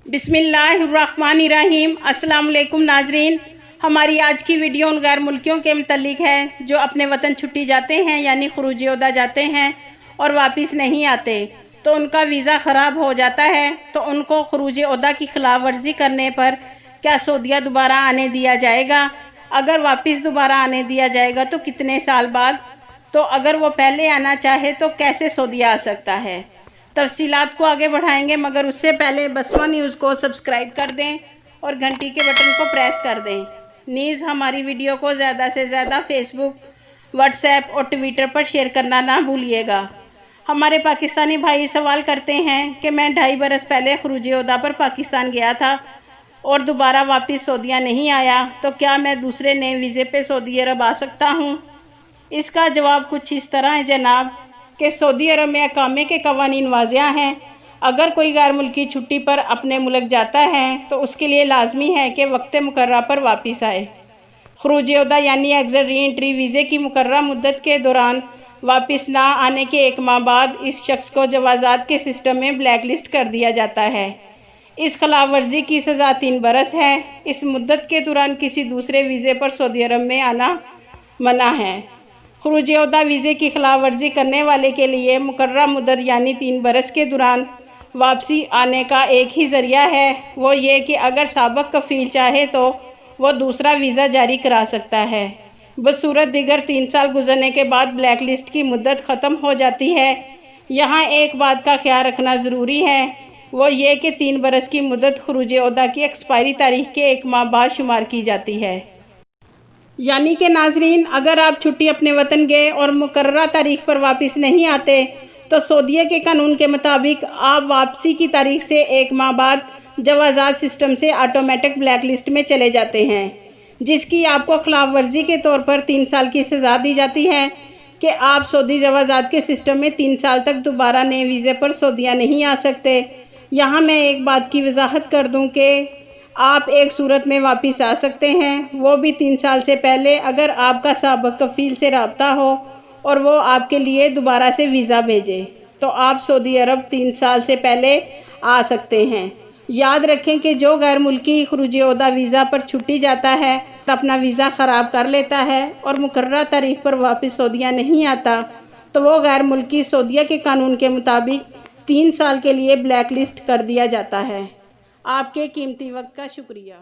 بسم اللہ الرحمن الرحیم۔ السلام علیکم ناظرین، ہماری آج کی ویڈیو ان غیر ملکیوں کے متعلق ہے جو اپنے وطن چھٹی جاتے ہیں یعنی خروج عہدہ جاتے ہیں اور واپس نہیں آتے تو ان کا ویزا خراب ہو جاتا ہے، تو ان کو خروج عہدہ کی خلاف ورزی کرنے پر کیا سعودیہ دوبارہ آنے دیا جائے گا؟ اگر واپس دوبارہ آنے دیا جائے گا تو کتنے سال بعد؟ تو اگر وہ پہلے آنا چاہے تو کیسے سعودیہ آ سکتا ہے؟ تفصیلات کو آگے بڑھائیں گے، مگر اس سے پہلے بسمہ نیوز کو سبسکرائب کر دیں اور گھنٹی کے بٹن کو پریس کر دیں۔ نیز ہماری ویڈیو کو زیادہ سے زیادہ فیس بک، واٹس ایپ اور ٹویٹر پر شیئر کرنا نہ بھولیے گا۔ ہمارے پاکستانی بھائی سوال کرتے ہیں کہ میں 2.5 برس پہلے خروج عہدہ پر پاکستان گیا تھا اور دوبارہ واپس سعودیہ نہیں آیا، تو کیا میں دوسرے نئے ویزے پہ سعودی عرب آ سکتا ہوں؟ اس کا جواب کچھ اس طرح ہے جناب کہ سعودی عرب میں اقامے کے قوانین واضح ہیں۔ اگر کوئی غیر ملکی چھٹی پر اپنے ملک جاتا ہے تو اس کے لیے لازمی ہے کہ وقت مقررہ پر واپس آئے۔ خروج عہدہ یعنی ایگزٹ ری انٹری ویزے کی مقررہ مدت کے دوران واپس نہ آنے کے 1 ماہ بعد اس شخص کو جوازات کے سسٹم میں بلیک لسٹ کر دیا جاتا ہے۔ اس خلاف ورزی کی سزا 3 برس ہے۔ اس مدت کے دوران کسی دوسرے ویزے پر سعودی عرب میں آنا منع ہے۔ خروج عہدہ ویزے کی خلاف ورزی کرنے والے کے لیے مقررہ مدت یعنی 3 برس کے دوران واپسی آنے کا ایک ہی ذریعہ ہے، وہ یہ کہ اگر سابق کفیل چاہے تو وہ دوسرا ویزا جاری کرا سکتا ہے۔ بصورت دیگر 3 سال گزرنے کے بعد بلیک لسٹ کی مدت ختم ہو جاتی ہے۔ یہاں ایک بات کا خیال رکھنا ضروری ہے، وہ یہ کہ 3 برس کی مدت خروج عہدہ کی ایکسپائری تاریخ کے 1 ماہ بعد شمار کی جاتی ہے۔ یعنی کہ ناظرین، اگر آپ چھٹی اپنے وطن گئے اور مقررہ تاریخ پر واپس نہیں آتے تو سعودیہ کے قانون کے مطابق آپ واپسی کی تاریخ سے 1 ماہ بعد جوازات سسٹم سے آٹومیٹک بلیک لسٹ میں چلے جاتے ہیں، جس کی آپ کو خلاف ورزی کے طور پر 3 سال کی سزا دی جاتی ہے کہ آپ سعودی جوازات کے سسٹم میں 3 سال تک دوبارہ نئے ویزے پر سعودیہ نہیں آ سکتے۔ یہاں میں ایک بات کی وضاحت کر دوں کہ آپ ایک صورت میں واپس آ سکتے ہیں، وہ بھی 3 سال سے پہلے اگر آپ کا سابق کفیل سے رابطہ ہو اور وہ آپ کے لیے دوبارہ سے ویزا بھیجے تو آپ سعودی عرب 3 سال سے پہلے آ سکتے ہیں۔ یاد رکھیں کہ جو غیر ملکی خروج عہدہ ویزا پر چھٹی جاتا ہے اپنا ویزا خراب کر لیتا ہے اور مقررہ تاریخ پر واپس سعودیہ نہیں آتا تو وہ غیر ملکی سعودیہ کے قانون کے مطابق 3 سال کے لیے بلیک لسٹ کر دیا جاتا ہے۔ آپ کے قیمتی وقت کا شکریہ۔